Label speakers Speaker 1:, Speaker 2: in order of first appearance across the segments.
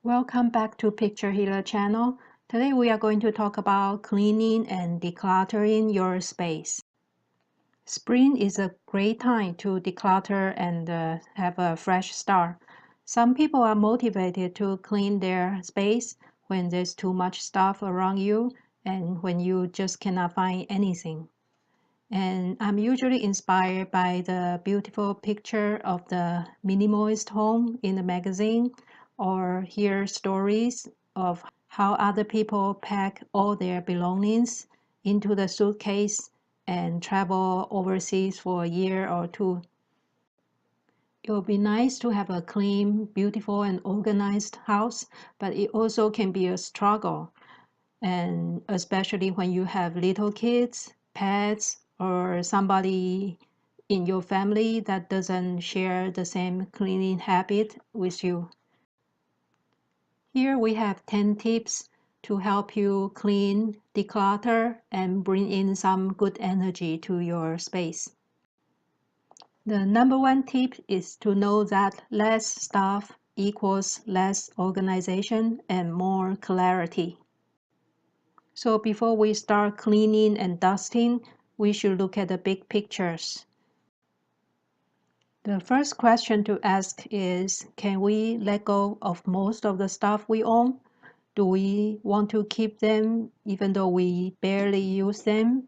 Speaker 1: Welcome back to Picture Healer channel. Today we are going to talk about cleaning and decluttering your space. Spring is a great time to declutter and have a fresh start. Some people are motivated to clean their space when there's too much stuff around you and when you just cannot find anything. And I'm usually inspired by the beautiful picture of the minimalist home in the magazine or hear stories of how other people pack all their belongings into the suitcase and travel overseas for a year or two. It would be nice to have a clean, beautiful, and organized house, but it also can be a struggle, and especially when you have little kids, pets, or somebody in your family that doesn't share the same cleaning habit with you. Here we have 10 tips to help you clean, declutter, and bring in some good energy to your space. The number one tip is to know that less stuff equals less organization and more clarity. So before we start cleaning and dusting, we should look at the big pictures. The first question to ask is, can we let go of most of the stuff we own? Do we want to keep them even though we barely use them?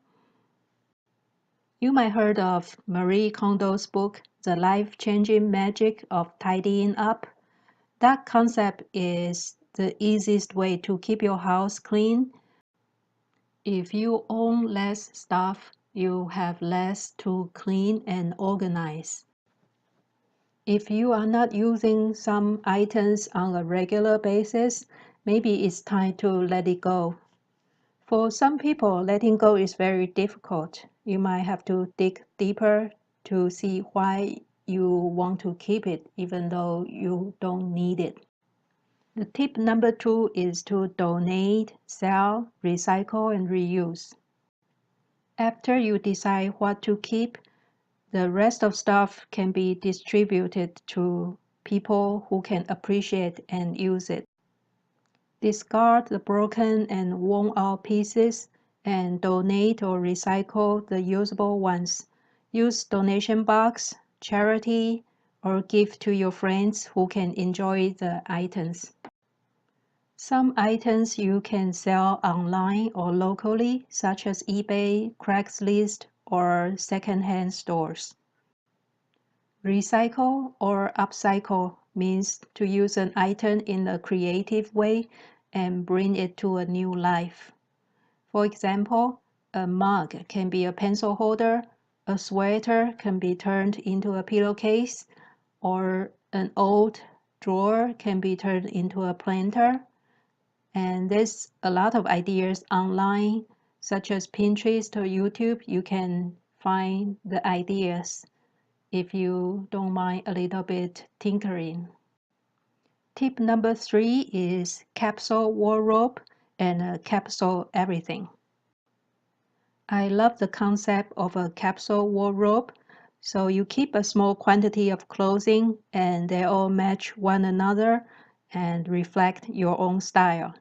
Speaker 1: You might have heard of Marie Kondo's book, The Life-Changing Magic of Tidying Up. That concept is the easiest way to keep your house clean. If you own less stuff, you have less to clean and organize. If you are not using some items on a regular basis, maybe it's time to let it go. For some people, letting go is very difficult. You might have to dig deeper to see why you want to keep it, even though you don't need it. The tip number 2 is to donate, sell, recycle, and reuse. After you decide what to keep, the rest of stuff can be distributed to people who can appreciate and use it. Discard the broken and worn out pieces and donate or recycle the usable ones. Use donation box, charity, or give to your friends who can enjoy the items. Some items you can sell online or locally, such as eBay, Craigslist, or secondhand stores. Recycle or upcycle means to use an item in a creative way and bring it to a new life. For example, a mug can be a pencil holder, a sweater can be turned into a pillowcase, or an old drawer can be turned into a planter. And there's a lot of ideas online, such as Pinterest or YouTube. You can find the ideas if you don't mind a little bit tinkering. Tip number 3 is capsule wardrobe and a capsule everything. I love the concept of a capsule wardrobe. So you keep a small quantity of clothing and they all match one another and reflect your own style.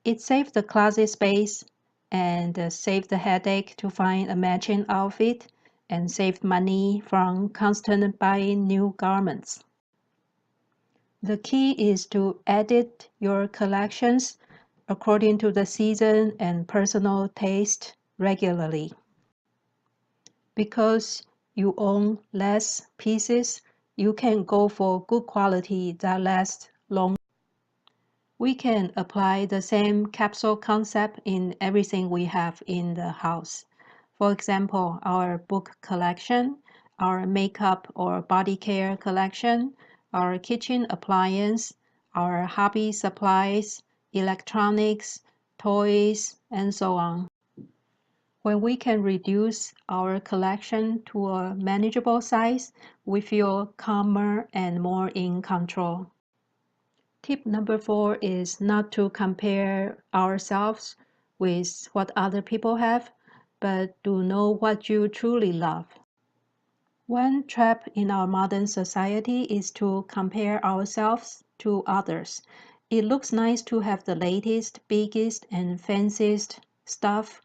Speaker 1: It saves the closet space and saves the headache to find a matching outfit and save money from constant buying new garments. The key is to edit your collections according to the season and personal taste regularly. Because you own less pieces, you can go for good quality that lasts long. We can apply the same capsule concept in everything we have in the house. For example, our book collection, our makeup or body care collection, our kitchen appliance, our hobby supplies, electronics, toys, and so on. When we can reduce our collection to a manageable size, we feel calmer and more in control. Tip number 4 is not to compare ourselves with what other people have, but to know what you truly love. One trap in our modern society is to compare ourselves to others. It looks nice to have the latest, biggest, and fanciest stuff,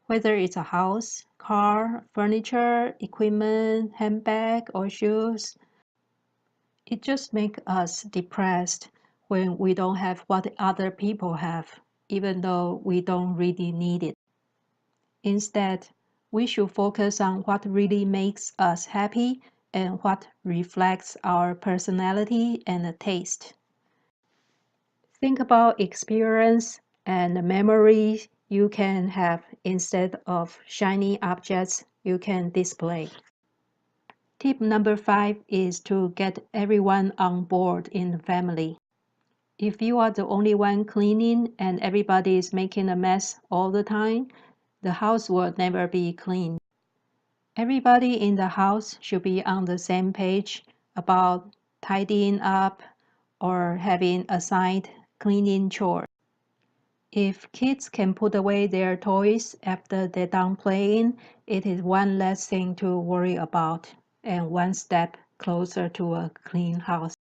Speaker 1: whether it's a house, car, furniture, equipment, handbag, or shoes. It just makes us depressed when we don't have what other people have, even though we don't really need it. Instead, we should focus on what really makes us happy and what reflects our personality and taste. Think about experience and memories you can have instead of shiny objects you can display. Tip number 5 is to get everyone on board in the family. If you are the only one cleaning and everybody is making a mess all the time, the house will never be clean. Everybody in the house should be on the same page about tidying up or having assigned cleaning chores. If kids can put away their toys after they're done playing, it is one less thing to worry about and one step closer to a clean house.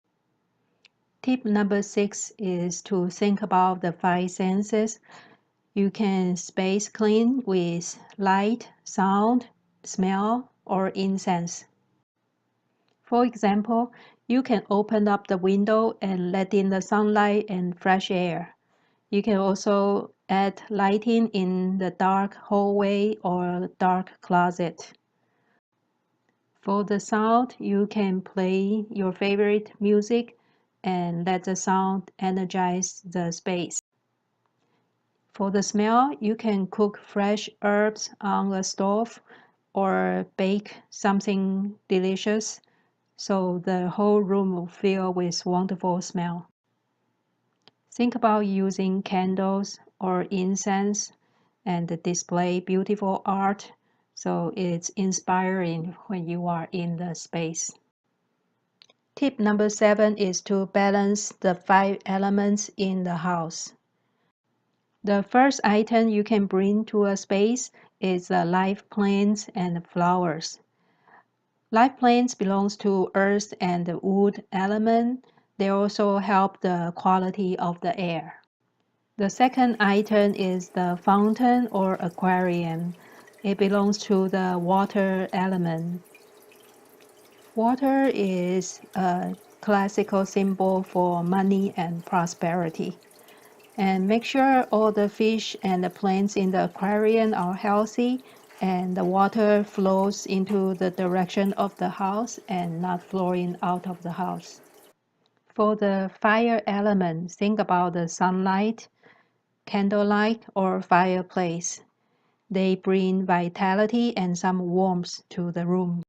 Speaker 1: Tip number 6 is to think about the 5 senses. You can space clean with light, sound, smell, or incense. For example, you can open up the window and let in the sunlight and fresh air. You can also add lighting in the dark hallway or dark closet. For the sound, you can play your favorite music and let the sound energize the space. For the smell, you can cook fresh herbs on the stove or bake something delicious so the whole room will fill with wonderful smell. Think about using candles or incense and display beautiful art so it's inspiring when you are in the space. Tip number 7 is to balance the 5 elements in the house. The first item you can bring to a space is live plants and flowers. Live plants belongs to earth and the wood element. They also help the quality of the air. The second item is the fountain or aquarium. It belongs to the water element. Water is a classical symbol for money and prosperity. And make sure all the fish and the plants in the aquarium are healthy and the water flows into the direction of the house and not flowing out of the house. For the fire element, think about the sunlight, candlelight, or fireplace. They bring vitality and some warmth to the room.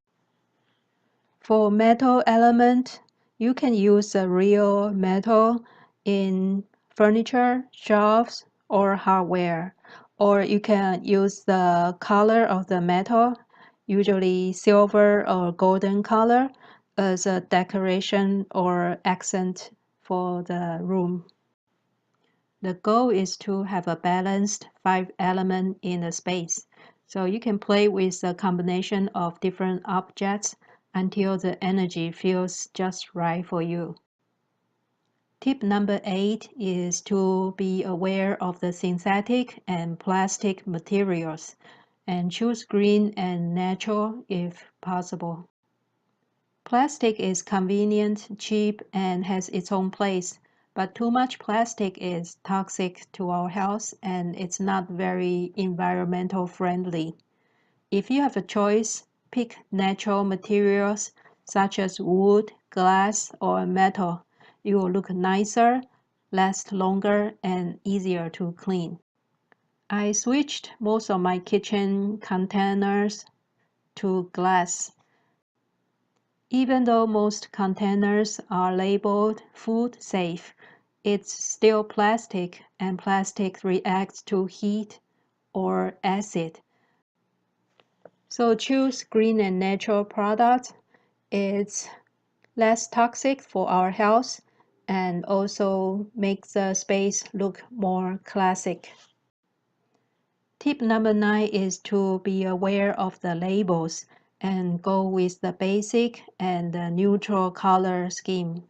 Speaker 1: For metal element, you can use a real metal in furniture, shelves, or hardware. Or you can use the color of the metal, usually silver or golden color, as a decoration or accent for the room. The goal is to have a balanced 5 element in a space. So you can play with a combination of different objects until the energy feels just right for you. Tip number 8 is to be aware of the synthetic and plastic materials and choose green and natural if possible. Plastic is convenient, cheap, and has its own place, but too much plastic is toxic to our health and it's not very environmental friendly. If you have a choice, pick natural materials such as wood, glass, or metal. It will look nicer, last longer, and easier to clean. I switched most of my kitchen containers to glass. Even though most containers are labeled food safe, it's still plastic and plastic reacts to heat or acid. So choose green and natural products. It's less toxic for our health and also makes the space look more classic. Tip number 9 is to be aware of the labels and go with the basic and the neutral color scheme.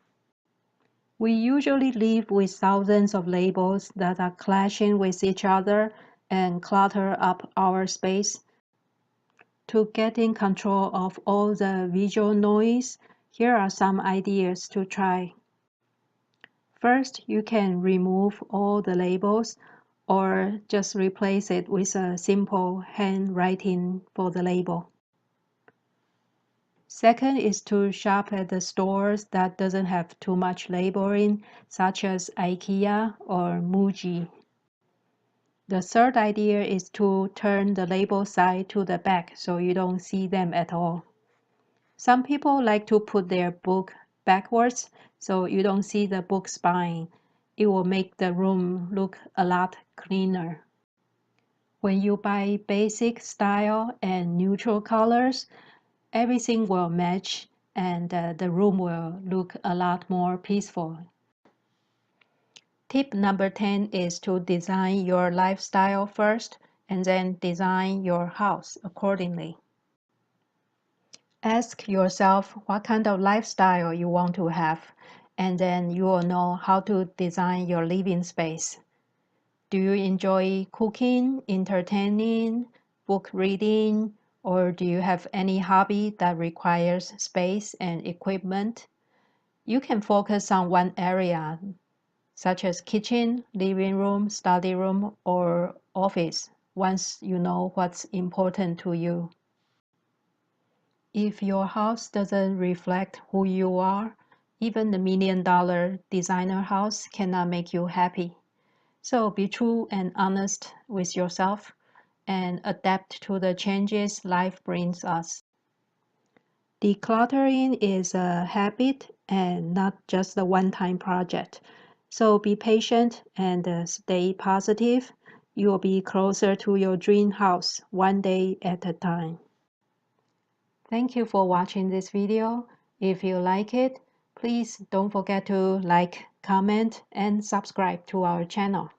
Speaker 1: We usually live with thousands of labels that are clashing with each other and clutter up our space. To get in control of all the visual noise, here are some ideas to try. First, you can remove all the labels or just replace it with a simple handwriting for the label. Second is to shop at the stores that doesn't have too much labeling, such as IKEA or Muji. The third idea is to turn the label side to the back so you don't see them at all. Some people like to put their book backwards so you don't see the book spine. It will make the room look a lot cleaner. When you buy basic style and neutral colors, everything will match and the room will look a lot more peaceful. Tip number 10 is to design your lifestyle first and then design your house accordingly. Ask yourself what kind of lifestyle you want to have, and then you will know how to design your living space. Do you enjoy cooking, entertaining, book reading, or do you have any hobby that requires space and equipment? You can focus on one area, such as kitchen, living room, study room, or office, once you know what's important to you. If your house doesn't reflect who you are, even the $1 million designer house cannot make you happy. So be true and honest with yourself and adapt to the changes life brings us. Decluttering is a habit and not just a one-time project. So be patient and stay positive. You will be closer to your dream house one day at a time. Thank you for watching this video. If you like it, please don't forget to like, comment, and subscribe to our channel.